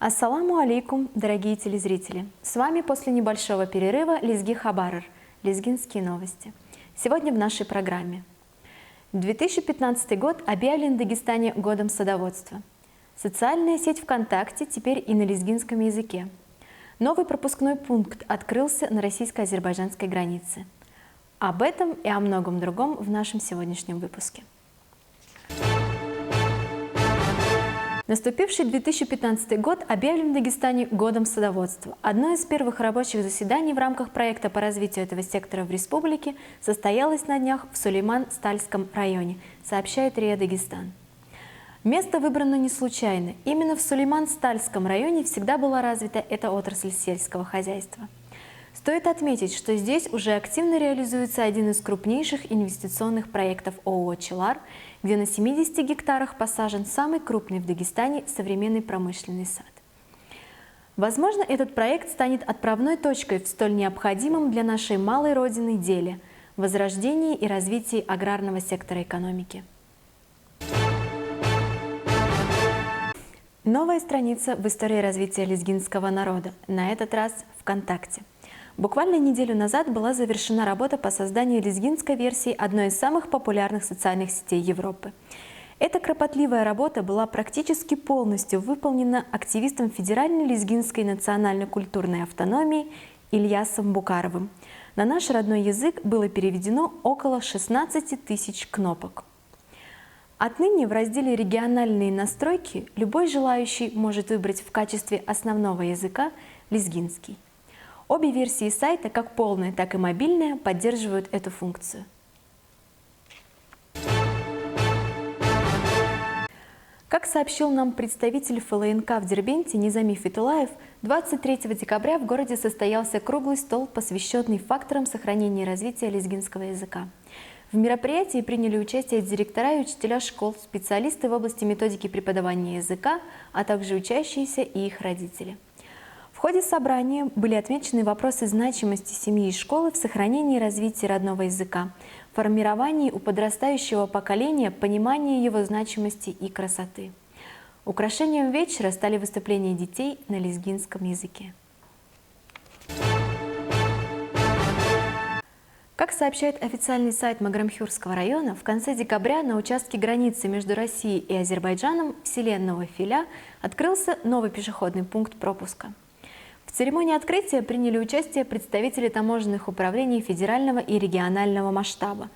Ассаламу алейкум, дорогие телезрители! С вами после небольшого перерыва Лизги Хабарыр, лезгинские новости. Сегодня в нашей программе. 2015 год объявлен в Дагестане годом садоводства. Социальная сеть ВКонтакте теперь и на лезгинском языке. Новый пропускной пункт открылся на российско-азербайджанской границе. Об этом и о многом другом в нашем сегодняшнем выпуске. Наступивший 2015 год объявлен в Дагестане годом садоводства. Одно из первых рабочих заседаний в рамках проекта по развитию этого сектора в республике состоялось на днях в Сулейман-Стальском районе, сообщает РИА Дагестан. Место выбрано не случайно. Именно в Сулейман-Стальском районе всегда была развита эта отрасль сельского хозяйства. Стоит отметить, что здесь уже активно реализуется один из крупнейших инвестиционных проектов ООО «Челар», где на 70 гектарах посажен самый крупный в Дагестане современный промышленный сад. Возможно, этот проект станет отправной точкой в столь необходимом для нашей малой родины деле – возрождении и развитии аграрного сектора экономики. Новая страница в истории развития лезгинского народа, на этот раз ВКонтакте. Буквально неделю назад была завершена работа по созданию лезгинской версии одной из самых популярных социальных сетей Европы. Эта кропотливая работа была практически полностью выполнена активистом Федеральной лезгинской национально-культурной автономии Ильясом Букаровым. На наш родной язык было переведено около 16 тысяч кнопок. Отныне в разделе «Региональные настройки» любой желающий может выбрать в качестве основного языка лезгинский. Обе версии сайта, как полная, так и мобильная, поддерживают эту функцию. Как сообщил нам представитель ФЛНК в Дербенте Низами Фитулаев, 23 декабря в городе состоялся круглый стол, посвященный факторам сохранения и развития лезгинского языка. В мероприятии приняли участие директора и учителя школ, специалисты в области методики преподавания языка, а также учащиеся и их родители. В ходе собрания были отмечены вопросы значимости семьи и школы в сохранении и развитии родного языка, формировании у подрастающего поколения понимания его значимости и красоты. Украшением вечера стали выступления детей на лезгинском языке. Как сообщает официальный сайт Маграмхюрского района, в конце декабря на участке границы между Россией и Азербайджаном в селе Новофиля открылся новый пешеходный пункт пропуска. В церемонии открытия приняли участие представители таможенных управлений федерального и регионального масштаба,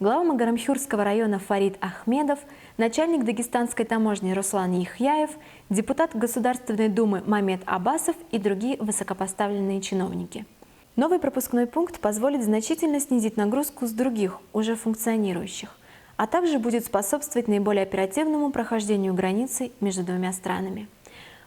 глава Магарамхюрского района Фарид Ахмедов, начальник дагестанской таможни Руслан Яхьяев, депутат Государственной Думы Мамед Аббасов и другие высокопоставленные чиновники. Новый пропускной пункт позволит значительно снизить нагрузку с других, уже функционирующих, а также будет способствовать наиболее оперативному прохождению границы между двумя странами.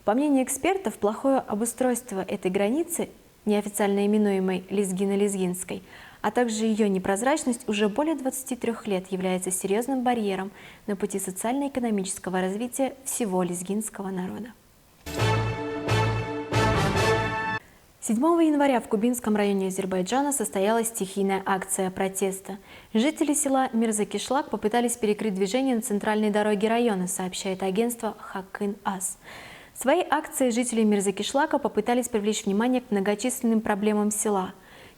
По мнению экспертов, плохое обустройство этой границы, неофициально именуемой Лезгино-Лезгинской, а также ее непрозрачность уже более 23 лет является серьезным барьером на пути социально-экономического развития всего лезгинского народа. 7 января в Кубинском районе Азербайджана состоялась стихийная акция протеста. Жители села Мирзакишлак попытались перекрыть движение на центральной дороге района, сообщает агентство Хакын-Ас. Своей акцией жители Мирзакишлака попытались привлечь внимание к многочисленным проблемам села: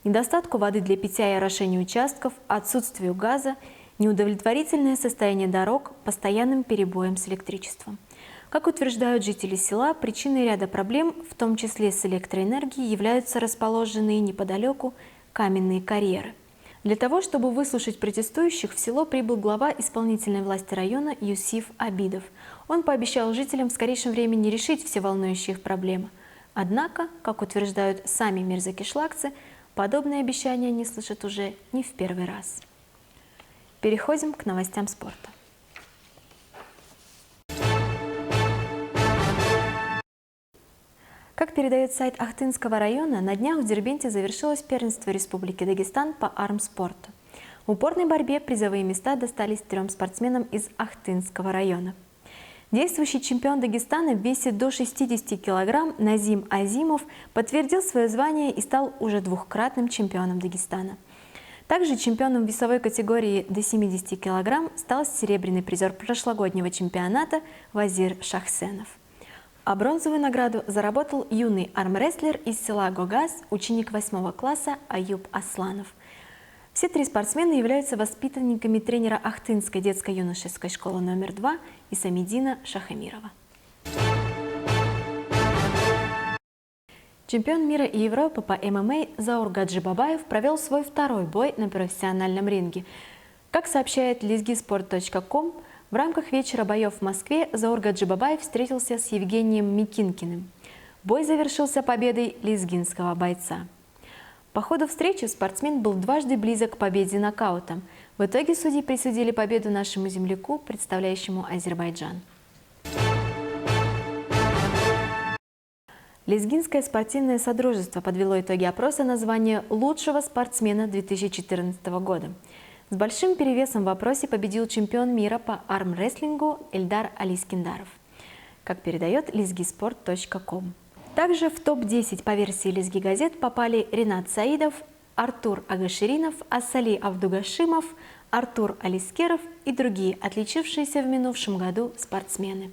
недостатку воды для питья и орошения участков, отсутствию газа, неудовлетворительное состояние дорог, постоянным перебоем с электричеством. Как утверждают жители села, причиной ряда проблем, в том числе с электроэнергией, являются расположенные неподалеку каменные карьеры. Для того, чтобы выслушать протестующих, в село прибыл глава исполнительной власти района Юсиф Абидов. Он пообещал жителям в скорейшем времени решить все волнующие их проблемы. Однако, как утверждают сами мирзакишлакцы, подобные обещания они слышат уже не в первый раз. Переходим к новостям спорта. Как передает сайт Ахтынского района, на днях в Дербенте завершилось первенство Республики Дагестан по армспорту. В упорной борьбе призовые места достались 3 спортсменам из Ахтынского района. Действующий чемпион Дагестана в весе до 60 кг Назим Азимов подтвердил свое звание и стал уже 2-кратным чемпионом Дагестана. Также чемпионом весовой категории до 70 кг стал серебряный призер прошлогоднего чемпионата Вазир Шахсенов. А бронзовую награду заработал юный армрестлер из села Гогаз, ученик 8 класса Аюб Асланов. Все три спортсмена являются воспитанниками тренера Ахтынской детско-юношеской школы номер 2 Исамидина Шахамирова. Чемпион мира и Европы по ММА Заур Гаджибабаев провел свой второй бой на профессиональном ринге. Как сообщает lizgisport.com, в рамках вечера боев в Москве Заур Гаджибабаев встретился с Евгением Микинкиным. Бой завершился победой лезгинского бойца. По ходу встречи спортсмен был дважды близок к победе нокаутом. В итоге судьи присудили победу нашему земляку, представляющему Азербайджан. Лезгинское спортивное содружество подвело итоги опроса на звание лучшего спортсмена 2014 года. С большим перевесом в опросе победил чемпион мира по армрестлингу Эльдар Алискиндаров, как передает lizgisport.com. Также в топ-10 по версии Лезги газет попали Ринат Саидов, Артур Агаширинов, Асали Авдугашимов, Артур Алискеров и другие отличившиеся в минувшем году спортсмены.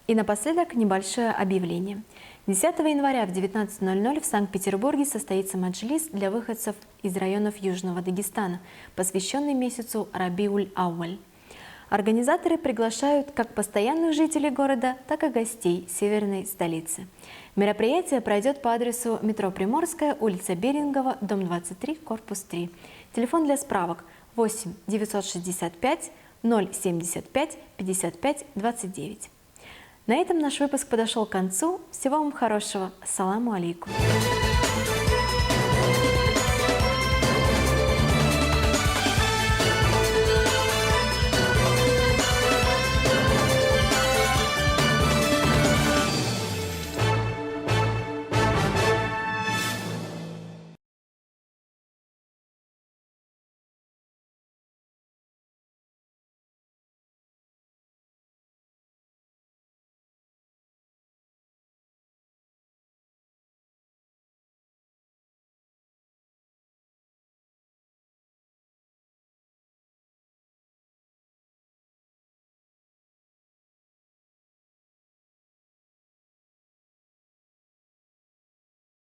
И напоследок небольшое объявление. 10 января в 19:00 в Санкт-Петербурге состоится маджлис для выходцев из районов Южного Дагестана, посвященный месяцу Рабиуль-Ауаль. Организаторы приглашают как постоянных жителей города, так и гостей северной столицы. Мероприятие пройдет по адресу метро Приморская, улица Берингова, дом 23, корпус 3. Телефон для справок 8 965 075 55 29. На этом наш выпуск подошел к концу. Всего вам хорошего. Ассаламу алейкум.